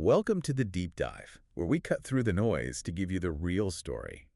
Welcome to the Deep Dive, where we cut through the noise to give you the real story.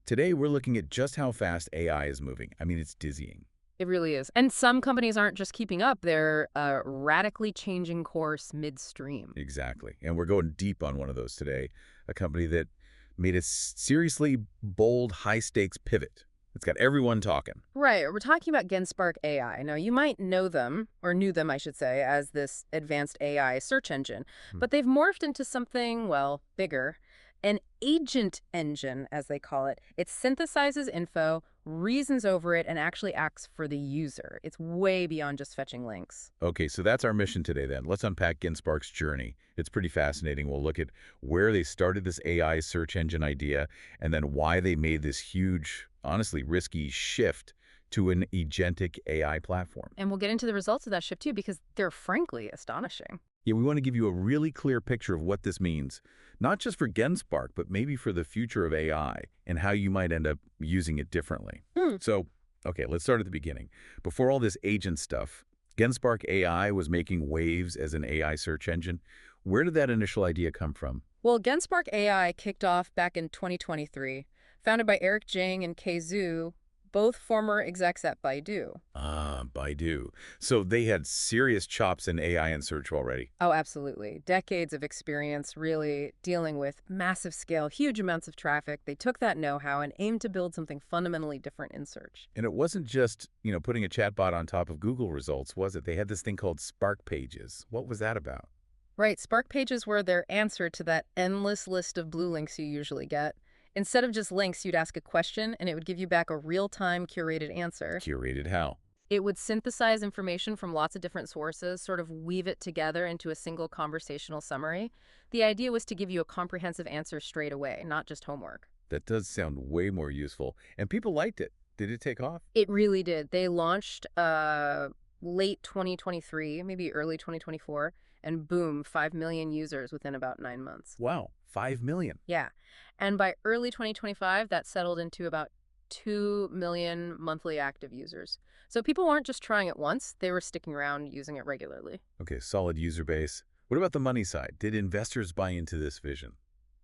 Today, we're looking at just how fast AI is moving. I mean, it's dizzying. It really is. And some companies aren't just keeping up, they're radically changing course midstream. Exactly. And we're going deep on one of those today, a company that made a seriously bold, high-stakes pivot. It's got everyone talking. Right. We're talking about Genspark AI. Now, you might know them, or knew them, I should say, as this advanced AI search engine, but they've morphed into something, well, bigger. An agent engine, as they call it. It synthesizes info, reasons over it, and actually acts for the user. It's way beyond just fetching links. Okay, so that's our mission today then. Let's unpack Genspark's journey. It's pretty fascinating. We'll look at where they started this AI search engine idea and then why they made this huge, honestly risky shift to an agentic AI platform. And we'll get into the results of that shift, too, because they're frankly astonishing. Yeah, we want to give you a really clear picture of what this means, not just for Genspark, but maybe for the future of AI and how you might end up using it differently. So, okay, let's start at the beginning. Before all this agent stuff, Genspark AI was making waves as an AI search engine. Where did that initial idea come from? Well, Genspark AI kicked off back in 2023, founded by Eric Zhang and Kei Zhu, both former execs at Baidu. Ah, Baidu. So they had serious chops in AI and search already. Oh, absolutely. Decades of experience really dealing with massive scale, huge amounts of traffic. They took that know-how and aimed to build something fundamentally different in search. And it wasn't just, putting a chatbot on top of Google results, was it? They had this thing called Sparkpages. What was that about? Right, Sparkpages were their answer to that endless list of blue links you usually get. Instead of just links, you'd ask a question, and it would give you back a real-time curated answer. Curated how? It would synthesize information from lots of different sources, sort of weave it together into a single conversational summary. The idea was to give you a comprehensive answer straight away, not just homework. That does sound way more useful. And people liked it. Did it take off? It really did. They launched late 2023, maybe early 2024, and boom, 5 million users within about 9 months. Wow, 5 million. Yeah. And by early 2025, that settled into about 2 million monthly active users. So people weren't just trying it once, they were sticking around using it regularly. Okay, solid user base. What about the money side? Did investors buy into this vision?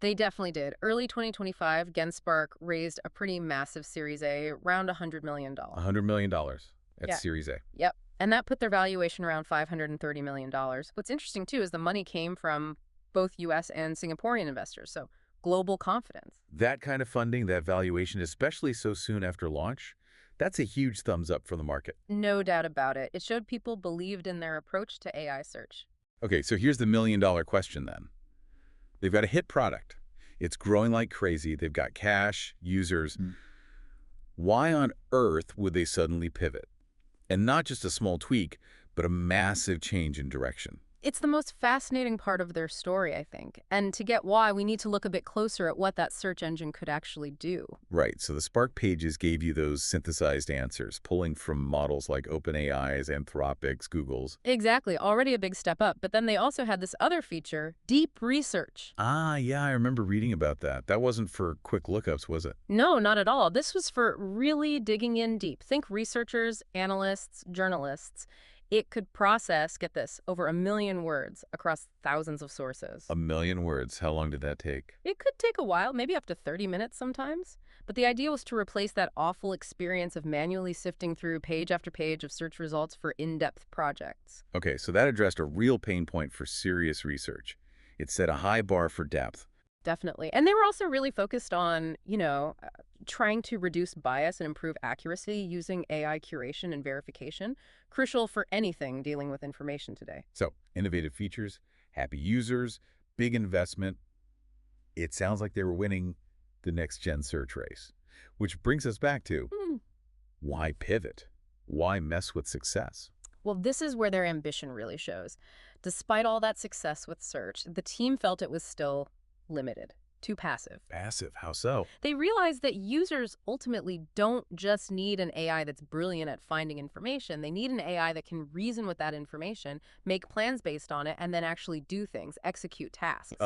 They definitely did. Early 2025, Genspark raised a pretty massive Series A, around $100 million. $100 million at Yeah. Series A. Yep. And that put their valuation around $530 million. What's interesting, too, is the money came from both U.S. and Singaporean investors, so global confidence. That kind of funding, that valuation, especially so soon after launch, that's a huge thumbs up for the market. No doubt about it. It showed people believed in their approach to AI search. Okay, so here's the million-dollar question then. They've got a hit product. It's growing like crazy. They've got cash, users. Why on earth would they suddenly pivot? And not just a small tweak, but a massive change in direction. It's the most fascinating part of their story, I think. And to get why, we need to look a bit closer at what that search engine could actually do. Right, so the Sparkpages gave you those synthesized answers, pulling from models like OpenAI's, Anthropic's, Google's. Exactly, already a big step up. But then they also had this other feature, deep research. Ah, yeah, I remember reading about that. That wasn't for quick lookups, was it? No, not at all. This was for really digging in deep. Think researchers, analysts, journalists. It could process, get this, over 1 million words across thousands of sources. 1 million words. How long did that take? It could take a while, maybe up to 30 minutes sometimes. But the idea was to replace that awful experience of manually sifting through page after page of search results for in-depth projects. Okay, so that addressed a real pain point for serious research. It set a high bar for depth. Definitely. And they were also really focused on, trying to reduce bias and improve accuracy using AI curation and verification, crucial for anything dealing with information today. So, innovative features, happy users, big investment. It sounds like they were winning the next-gen search race. Which brings us back to, why pivot? Why mess with success? Well, this is where their ambition really shows. Despite all that success with search, the team felt it was still limited, too passive. Passive? How so? They realized that users ultimately don't just need an AI that's brilliant at finding information. They need an AI that can reason with that information, make plans based on it, and then actually do things, execute tasks.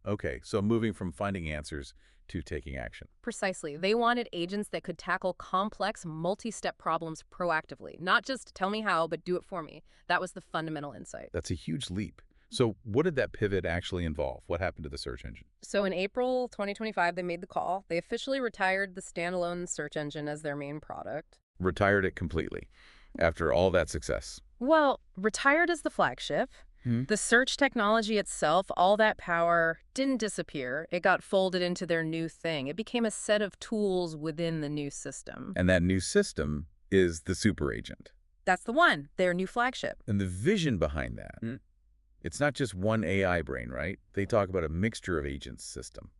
Okay. So moving from finding answers to taking action. Precisely. They wanted agents that could tackle complex, multi-step problems proactively. Not just tell me how, but do it for me. That was the fundamental insight. That's a huge leap. So what did that pivot actually involve? What happened to the search engine? So in April 2025, they made the call. They officially retired the standalone search engine as their main product. Retired it completely after all that success. Well, retired as the flagship. Hmm. The search technology itself, all that power, didn't disappear. It got folded into their new thing. It became a set of tools within the new system. And that new system is the super agent. That's the one, their new flagship. And the vision behind that, it's not just one AI brain, right? They talk about a mixture of agents system.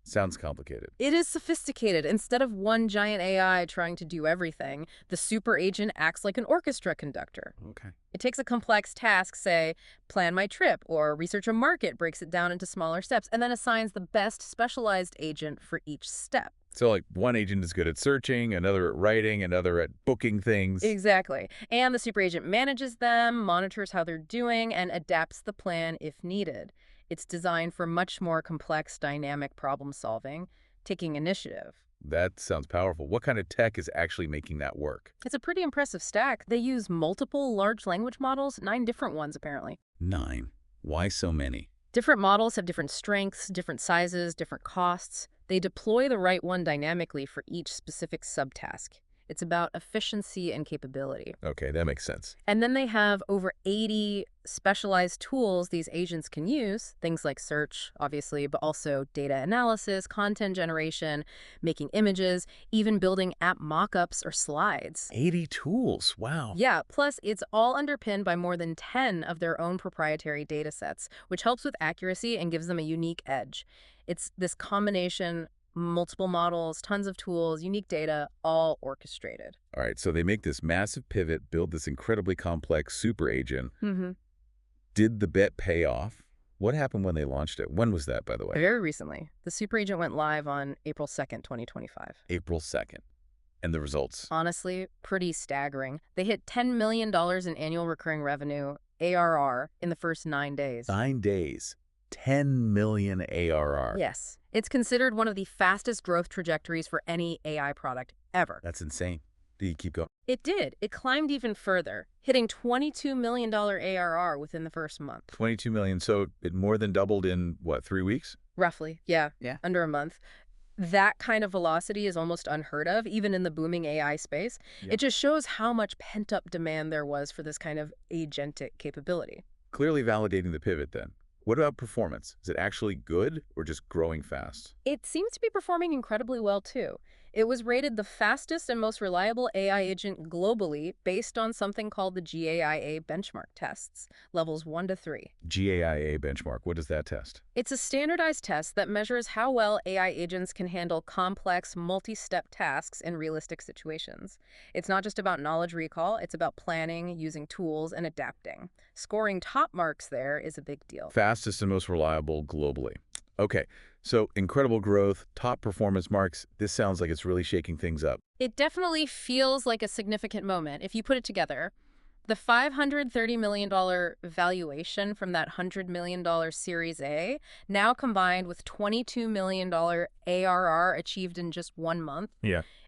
Sounds complicated. It is sophisticated. Instead of one giant AI trying to do everything, the super agent acts like an orchestra conductor. Okay. It takes a complex task, say, plan my trip, or research a market, breaks it down into smaller steps, and then assigns the best specialized agent for each step. So like one agent is good at searching, another at writing, another at booking things. Exactly. And the super agent manages them, monitors how they're doing, and adapts the plan if needed. It's designed for much more complex, dynamic problem solving, taking initiative. That sounds powerful. What kind of tech is actually making that work? It's a pretty impressive stack. They use multiple large language models, 9 different ones apparently. 9. Why so many? Different models have different strengths, different sizes, different costs. They deploy the right one dynamically for each specific subtask. It's about efficiency and capability. Okay, that makes sense. And then they have over 80 specialized tools these agents can use, things like search, obviously, but also data analysis, content generation, making images, even building app mockups or slides. 80 tools. Wow. Yeah, plus it's all underpinned by more than 10 of their own proprietary data sets, which helps with accuracy and gives them a unique edge. It's this combination, multiple models, tons of tools, unique data, all orchestrated. All right, so they make this massive pivot, build this incredibly complex super agent. Did the bet pay off? What happened when they launched it? When was that, by the way? Very recently. The super agent went live on April 2nd, 2025. April 2nd. And the results? Honestly, pretty staggering. They hit $10 million in annual recurring revenue, ARR, in the first 9 days. 9 days. 10 million ARR. Yes. It's considered one of the fastest growth trajectories for any AI product ever. That's insane. Do you keep going? It did. It climbed even further, hitting $22 million ARR within the first month. 22 million. So it more than doubled in, what, 3 weeks? Roughly, yeah. Under a month. That kind of velocity is almost unheard of, even in the booming AI space. Yeah. It just shows how much pent-up demand there was for this kind of agentic capability. Clearly validating the pivot then. What about performance? Is it actually good or just growing fast? It seems to be performing incredibly well, too. It was rated the fastest and most reliable AI agent globally based on something called the GAIA benchmark tests, levels 1 to 3. GAIA benchmark, what does that test? It's a standardized test that measures how well AI agents can handle complex, multi-step tasks in realistic situations. It's not just about knowledge recall, it's about planning, using tools, and adapting. Scoring top marks there is a big deal. Fastest and most reliable globally. Okay, so incredible growth, top performance marks. This sounds like it's really shaking things up. It definitely feels like a significant moment. If you put it together, the $530 million valuation from that $100 million Series A, now combined with $22 million ARR achieved in just 1 month,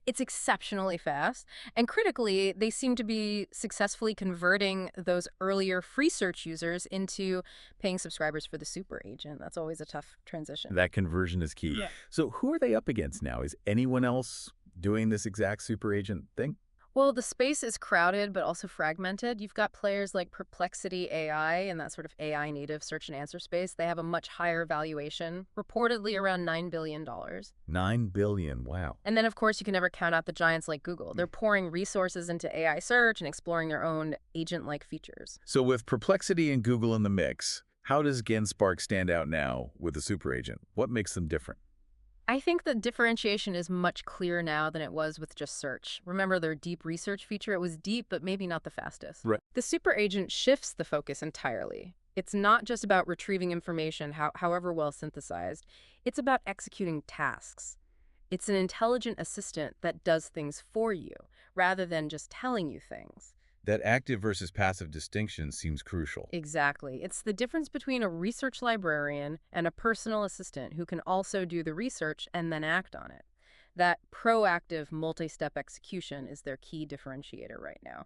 it's exceptionally fast. And critically, they seem to be successfully converting those earlier free search users into paying subscribers for the super agent. That's always a tough transition. That conversion is key. So who are they up against now? Is anyone else doing this exact super agent thing? Well, the space is crowded, but also fragmented. You've got players like Perplexity AI in that sort of AI native search and answer space. They have a much higher valuation, reportedly around $9 billion. $9 billion, wow. And then, of course, you can never count out the giants like Google. They're pouring resources into AI search and exploring their own agent-like features. So with Perplexity and Google in the mix, how does Genspark stand out now with the super agent? What makes them different? I think the differentiation is much clearer now than it was with just search. Remember their deep research feature? It was deep, but maybe not the fastest. Right. The super agent shifts the focus entirely. It's not just about retrieving information, however well synthesized. It's about executing tasks. It's an intelligent assistant that does things for you, rather than just telling you things. That active versus passive distinction seems crucial. Exactly. It's the difference between a research librarian and a personal assistant who can also do the research and then act on it. That proactive multi-step execution is their key differentiator right now.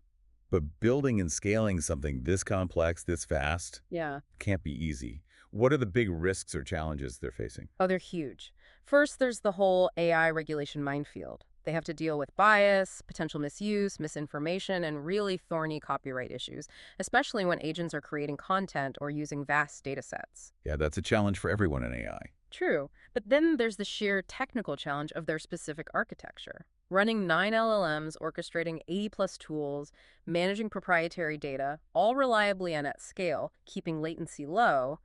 But building and scaling something this complex, this fast, Yeah. can't be easy. What are the big risks or challenges they're facing? Oh, they're huge. First, there's the whole AI regulation minefield. They have to deal with bias, potential misuse, misinformation, and really thorny copyright issues, especially when agents are creating content or using vast data sets. Yeah, that's a challenge for everyone in AI. True, but then there's the sheer technical challenge of their specific architecture. Running 9 LLMs, orchestrating 80-plus tools, managing proprietary data, all reliably and at scale, keeping latency low,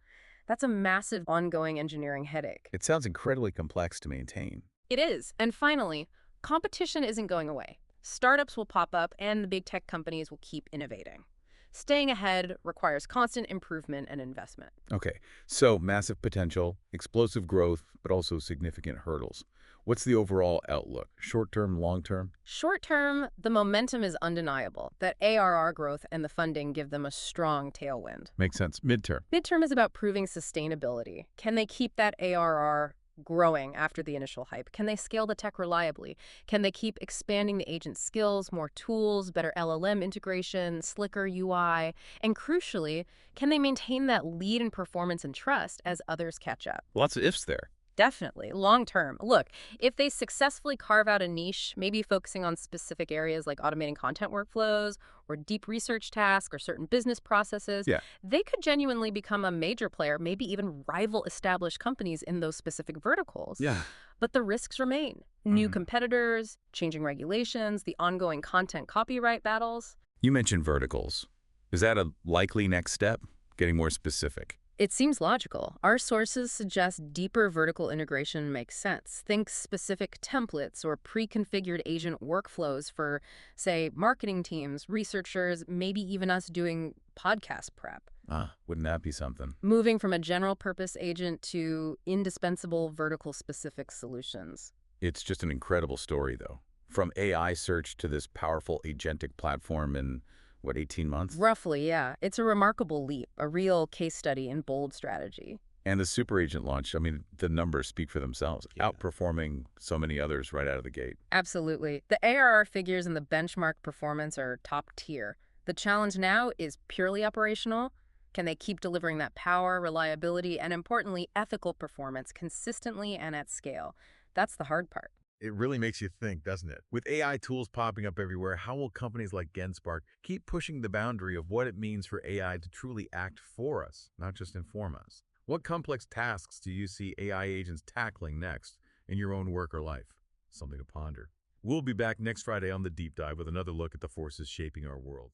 that's a massive ongoing engineering headache. It sounds incredibly complex to maintain. It is. And finally, competition isn't going away. Startups will pop up and the big tech companies will keep innovating. Staying ahead requires constant improvement and investment. Okay, so massive potential, explosive growth, but also significant hurdles. What's the overall outlook? Short-term, long-term? Short term, the momentum is undeniable. That ARR growth and the funding give them a strong tailwind. Makes sense. Midterm. Midterm is about proving sustainability. Can they keep that ARR growing after the initial hype? Can they scale the tech reliably? Can they keep expanding the agent skills, more tools, better LLM integration, slicker UI? And crucially, can they maintain that lead in performance and trust as others catch up? Lots of ifs there. Definitely. Long term. Look, if they successfully carve out a niche, maybe focusing on specific areas like automating content workflows or deep research tasks or certain business processes, Yeah. they could genuinely become a major player, maybe even rival established companies in those specific verticals. Yeah. But the risks remain. New competitors, changing regulations, the ongoing content copyright battles. You mentioned verticals. Is that a likely next step? Getting more specific. It seems logical. Our sources suggest deeper vertical integration makes sense. Think specific templates or pre-configured agent workflows for, say, marketing teams, researchers, maybe even us doing podcast prep. Wouldn't that be something? Moving from a general purpose agent to indispensable vertical specific solutions. It's just an incredible story, though. From AI search to this powerful agentic platform in, what, 18 months? Roughly, yeah. It's a remarkable leap, a real case study in bold strategy. And the super agent launch, I mean, the numbers speak for themselves, outperforming so many others right out of the gate. Absolutely. The ARR figures and the benchmark performance are top tier. The challenge now is purely operational. Can they keep delivering that power, reliability, and importantly, ethical performance consistently and at scale? That's the hard part. It really makes you think, doesn't it? With AI tools popping up everywhere, how will companies like Genspark keep pushing the boundary of what it means for AI to truly act for us, not just inform us? What complex tasks do you see AI agents tackling next in your own work or life? Something to ponder. We'll be back next Friday on The Deep Dive with another look at the forces shaping our world.